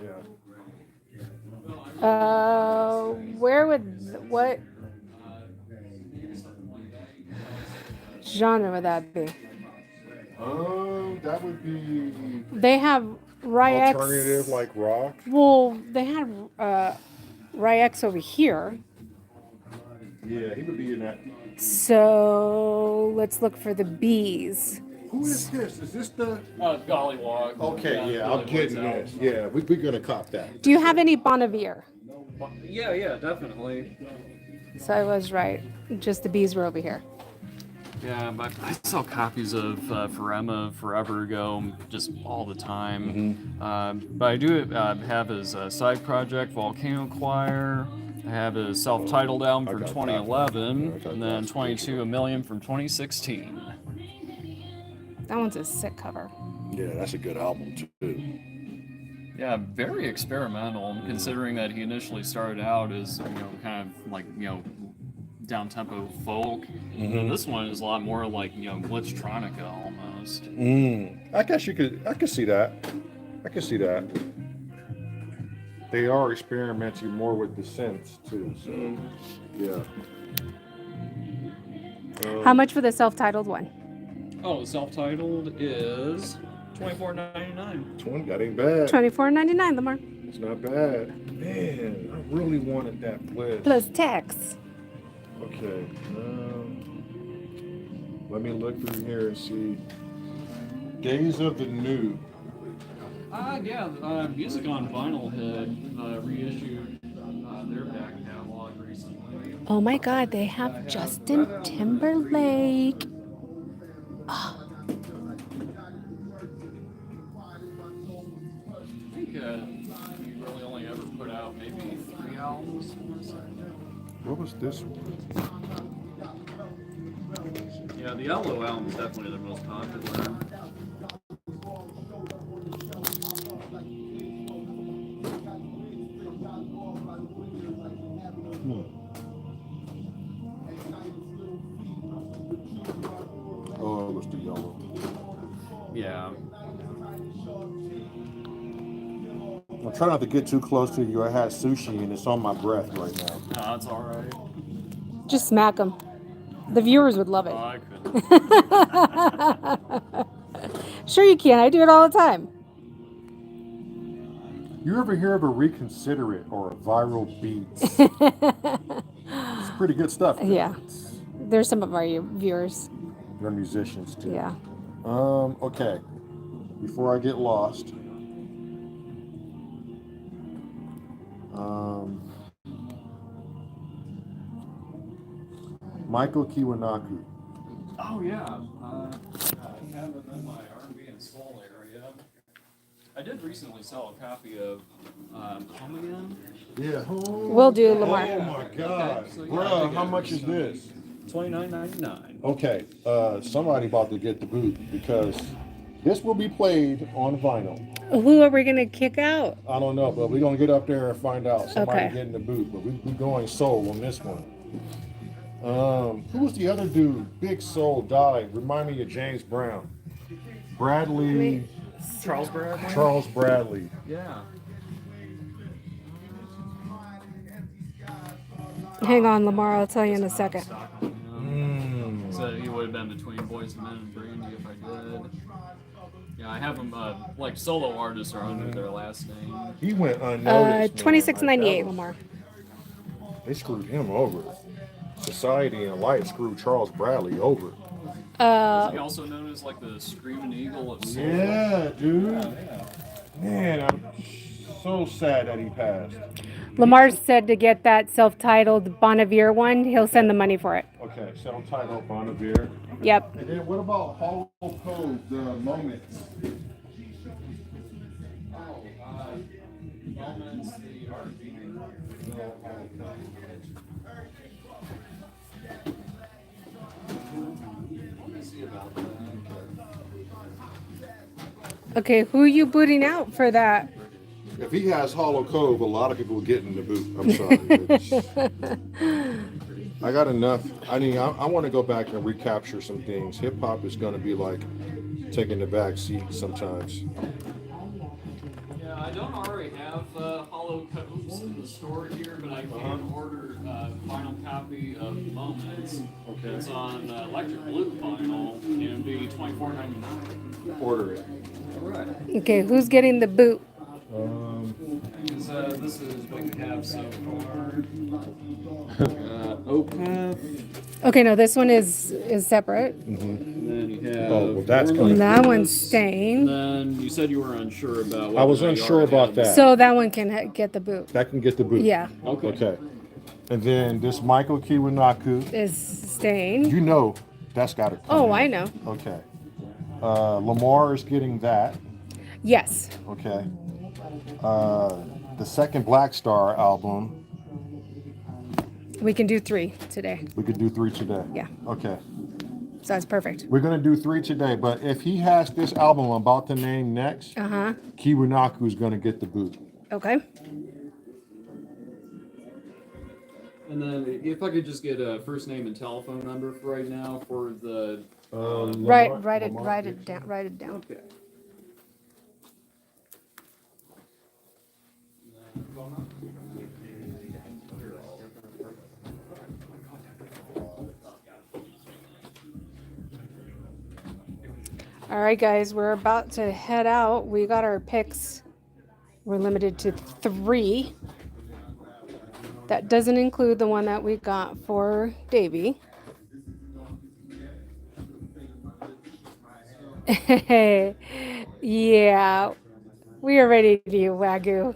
yeah. Where would what genre would that be? That would be They have Rye-X. alternative, like rock. Well, they had Rye-X over here. Yeah, he would be in that. So let's look for the bees. Who is this? Is this the? Gollywog. Okay, yeah, I'm Gollywog's getting out. this. Yeah, we're gonna cop that. Do you have any Bonnevere? Yeah, definitely. So I was right. Just the bees were over here. Yeah, but I sell copies of Pharema forever ago, just all the time. But I do have his side project, Volcano Choir. I have his self-titled album I from got that. 2011, I got and then that. 22 A Million from 2016. That one's a sick cover. Yeah, that's a good album too. Yeah, very experimental, considering that he initially started out as, kind of like, down-tempo folk. And this one is a lot more like, glitchtronica almost. I guess I could see that. I can see that. They are experimenting more with the synths too, so yeah. How much for the self-titled one? Oh, the self-titled is $24.99. 20, that ain't bad. $24.99, Lamar. It's not bad. Man, I really wanted that bliss. Plus tax. Okay. Let me look through here and see. Days of the New. Music on Vinyl had reissued their back catalog recently. Oh my God, they have Justin Timberlake. I think you really only ever put out maybe 3 albums. What was this one? Yeah, the Yellow album is definitely the most popular. Oh, it was the yellow. Yeah. I'm trying not to get too close to you. I had sushi and it's on my breath right now. No, that's all right. Just smack them. The viewers would love it. Oh, I couldn't. Sure you can. I do it all the time. You ever hear of a Reconsider It or a Viral Beats? It's pretty good stuff. Yeah. There's some of our viewers. They're musicians too. Yeah. Okay. Before I get lost. Michael Kiwanaku. Oh yeah. I have them in my R&B and soul area. I did recently sell a copy of Home Again. Yeah. We'll do, Lamar. Oh my God. Okay, so yeah, I Bruh, think how it much was, is this? $29.99. Okay. Somebody about to get the boot because this will be played on vinyl. Who are we going to kick out? I don't know, but we're gonna get up there and find out. Somebody Okay. getting the boot, but we're going soul on this one. Who was the other dude? Big Soul died. Remind me of James Brown. Bradley. Charles Bradley? Charles Bradley. Yeah. Hang on, Lamar. I'll tell you in a second. So he would have been between Boys and Men and Brandy if I did. Yeah, I have them, like solo artists are under their last name. He went unnoticed. man. $26.98, Like, Lamar. they screwed him over. Society and Life screwed Charles Bradley over. Is he also known as like the Screaming Eagle of Soul? Yeah, dude. Yeah. Man, I'm so sad that he passed. Lamar said to get that self-titled Bonnevere one. He'll send the money for it. Okay, self-titled Bonnevere. Yep. And then what about Hollow Cove, the Moments? Moments, the R&B. Let me see about that. Okay, who are you booting out for that? If he has Hollow Cove, a lot of people get in the boot. I'm sorry. I got enough. I mean, I want to go back and recapture some things. Hip hop is going to be like taking the back seat sometimes. Yeah, I don't already have Hollow Coves in the store here, but I can order a vinyl copy of Moments. Okay. It's on Electric Blue vinyl, and it'd be $24.99. Order it. All right. Okay, who's getting the boot? This is what we have so far. Opeth. Okay, no, this one is separate. And then you have. Oh, well, that's Orlando And that Bliss. one's staying. Then you said you were unsure about. I was whether you unsure already about had- that. So that one can get the boot. That can get the boot. Yeah, Okay. Okay. And then this Michael Kiwanaku. is staying. You know That's got to come Oh, in. I know. Okay. Lamar is getting that. Yes. Okay. The second Black Star album, We can do 3 today. we could do 3 today. Yeah. Okay. So that's perfect. We're gonna do 3 today, but if he has this album I'm about to name next, Uh-huh. Kiwanaku's gonna get the boot. Okay. And then if I could just get a first name and telephone number for right now for the. Write it down. Okay. All right, guys, we're about to head out. We got our picks. We're limited to 3. That doesn't include the one that we got for Davey. Yeah, we are ready to do Wagyu.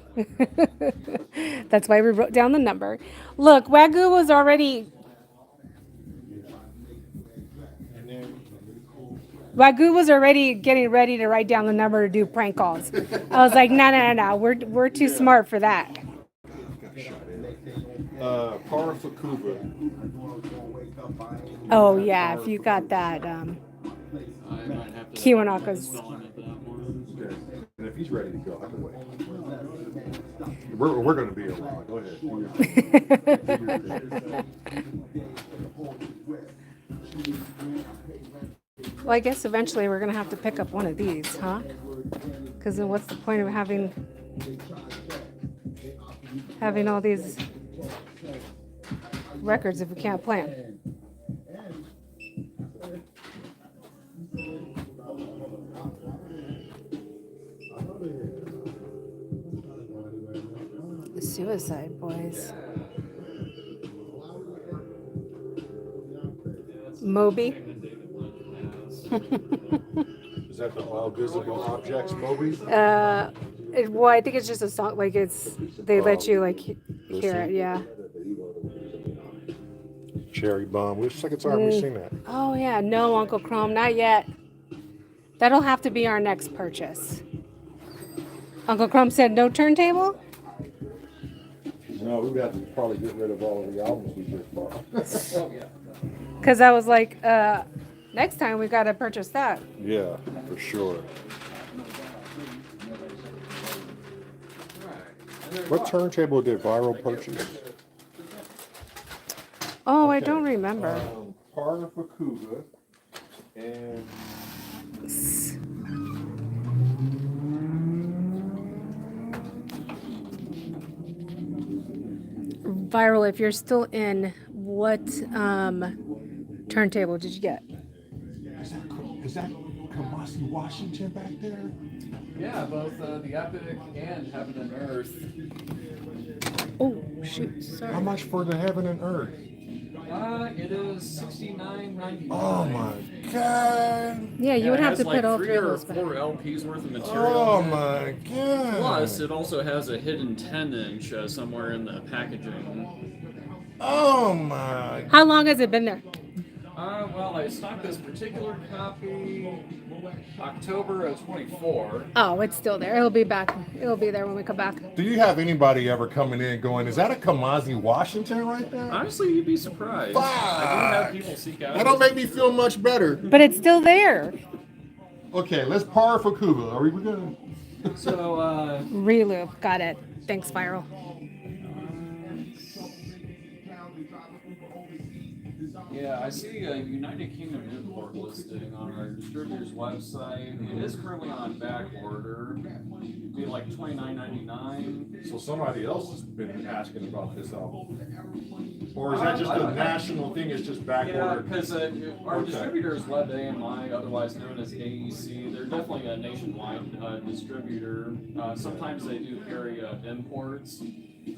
That's why we wrote down the number. Look, Wagyu was already. Wagyu was already getting ready to write down the number to do prank calls. I was like, no. We're too smart for that. Parafukuba. Oh yeah, if you got that, I might have to. Kiwanaka's. spelling it that one. Okay. And if he's ready to go, I can wait. We're gonna be around. Go ahead. Well, I guess eventually we're gonna have to pick up one of these, huh? Because then what's the point of having all these records if we can't play them? The Suicide Boys. Moby. Is that the All Visible Objects, Moby? Well, I think it's just a song. Like they let you like hear it. Yeah. Cherry Bomb. Which second time we've seen that? Oh yeah. No, Uncle Chrome, not yet. That'll have to be our next purchase. Uncle Chrome said no turntable. No, we would have to probably get rid of all of the albums we just bought. Oh, yeah. Because I was like, next time we got to purchase that. Yeah, for sure. What turntable did Viral purchase? Oh, I Okay. don't remember. Parafukuba and Viral, if you're still in, what turntable did you get? is that Kamasi Washington back there? Yeah, both the Epic and Heaven and Earth. Oh, shoot. Sorry. How much for the Heaven and Earth? It is $69.99. Oh my God! Yeah, you would it have has to like put all 3 three of or those back. 4 LPs worth of material. Oh in it. my God! Plus, it also has a hidden 10-inch somewhere in the packaging. Oh my! How long has it been there? Well, I stocked this particular copy October of 24. Oh, it's still there. It'll be back. It'll be there when we come back. Do you have anybody ever coming in going, is that a Kamasi Washington right there? Honestly, you'd be surprised. I do have people seek out. That don't make me feel much better. But it's still there. Okay, let's par for Cuba. Are we gonna? So, Reloop. Got it. Thanks, Viral. yeah, I see a United Kingdom import listing on our distributor's website. It is currently on back order. It'd be like $29.99. So somebody else has been asking about this album, or is that just a national thing? It's just back Yeah, ordered. because our Okay. distributor is Web AMI, otherwise known as AEC. They're definitely a nationwide distributor. Sometimes they do carry imports.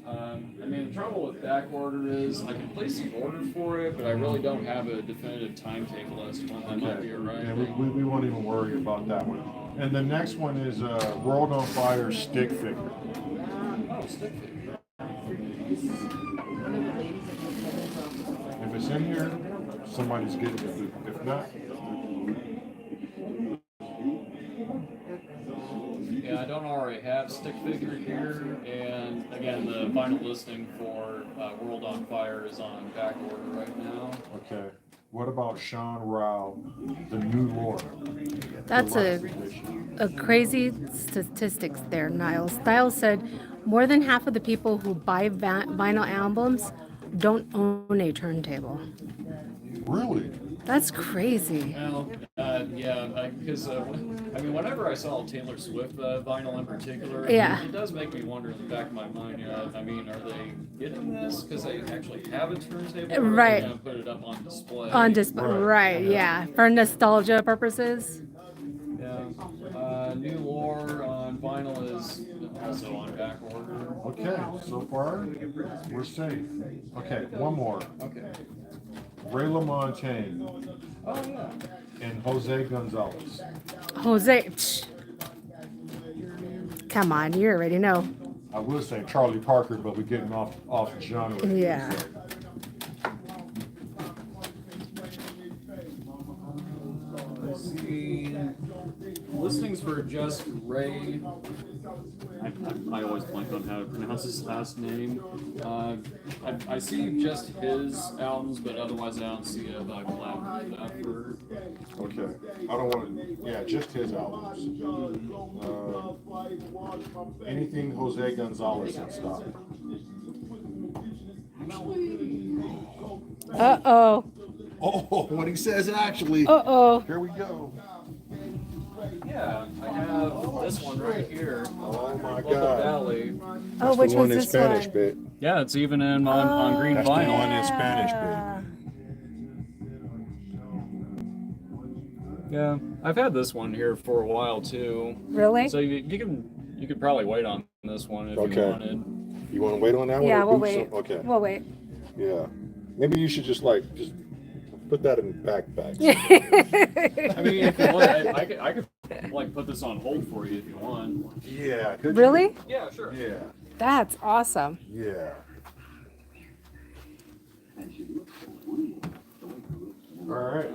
I mean, the trouble with back order is I can place the order for it, but I really don't have a definitive timetable as to when that might be Yeah, arriving. we won't even worry about that one. And the next one is World on Fire stick figure. Oh, stick figure. If it's in here, somebody's getting it. If not, Yeah, I don't already have stick figure here, and again, the final listing for World on Fire is on back order right now. okay. What about Sean Rao, the new Lord? That's a crazy statistics there, Niles. Niles said more than half of the people who buy vinyl albums don't own a turntable. Really? That's crazy. Well, yeah, because I mean, whenever I saw Taylor Swift vinyl in particular, Yeah. it does make me wonder in the back of my mind. I mean, are they getting this because they actually have a turntable, or are Right. they gonna put it up on display? On display, right? Yeah, for nostalgia purposes. Yeah. New Lore on vinyl is also on back order. Okay, so far we're safe. Okay, one more. Okay. Ray LaMontagne Oh yeah. and Jose Gonzalez. Jose, psh. Come on, you already know. I would say Charlie Parker, but we're getting off genre. Yeah. Let's see. Listings for just Ray. I always blank on how to pronounce his last name. I see just his albums, but otherwise I don't see a collab with that for. Okay. I don't want to. Yeah, just his albums. Anything Jose Gonzalez and stuff. Uh-oh. Oh, what he says actually. Uh-oh. Here we go. Yeah, I have this one right here. Oh my Local God. Valley. Oh, which one's this one? bit. Yeah, it's even on green That's the vinyl. one in Spanish bit. Yeah, I've had this one here for a while too. Really? So you could probably wait on this one if Okay. you wanted. You want to wait on that one? Yeah, or we'll do wait. some- Okay. We'll wait. Yeah. Maybe you should just put that in the backpack. I mean, if you want, I could like put this on hold for you if you want. Yeah. could you? Really? Yeah, sure. Yeah. That's awesome. Yeah. All right.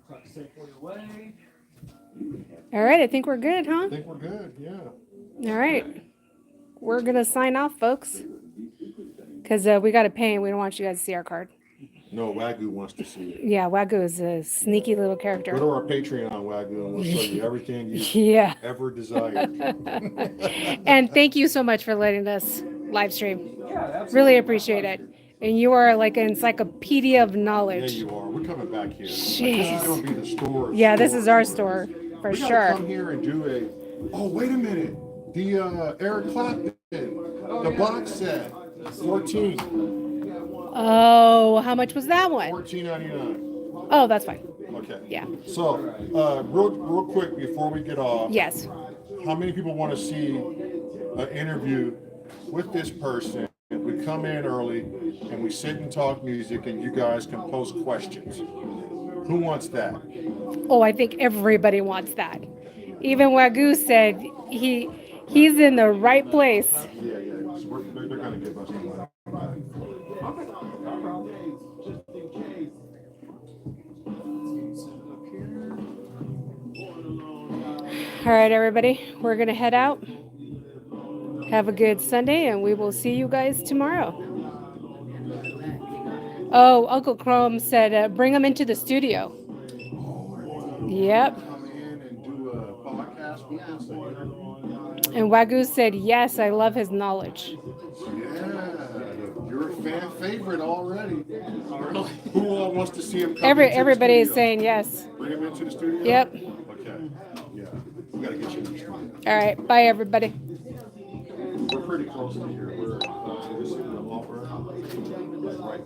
Tuck safely away. All right, I think we're good, huh? I think we're good. Yeah. All right. We're going to sign off, folks. Because we got to pay and we don't want you guys to see our card. No, Wagyu wants to see it. Yeah, Wagyu is a sneaky little Go character. to our Patreon, Wagyu, and we'll show you everything you Yeah. ever desired. And thank you so much for letting us live stream. Yeah, absolutely. Really appreciate it. And you are like an encyclopedia of Yeah, knowledge. you are. We're coming back here. Jeez. This is going to be the store. Yeah, this is our store for We gotta sure. come here and do a. Oh, wait a minute. The Eric Clapton, the box set, 14, Oh, how much was that one? $14.99. Oh, that's fine. Okay. Yeah. So, real quick before we get off, Yes. how many people want to see an interview with this person? We come in early and we sit and talk music, and you guys can post questions. Who wants that? Oh, I think everybody wants that. Even Wagyu said he's in the right place. Yeah. So they're going to give us the money back. All right, everybody, we're going to head out. Have a good Sunday, and we will see you guys tomorrow. Oh, Uncle Chrome said bring them into the studio. Yep. Come in and do a podcast with us. And Wagyu said, yes, I love his knowledge. Yeah, you're a fan favorite already. Who all wants to see him come Everybody into is the studio? saying yes. Bring him into the studio? Yep. Okay. Yeah. We got to get you in the studio. All right. Bye, everybody. We're pretty close to here. We're this is the law firm. Like right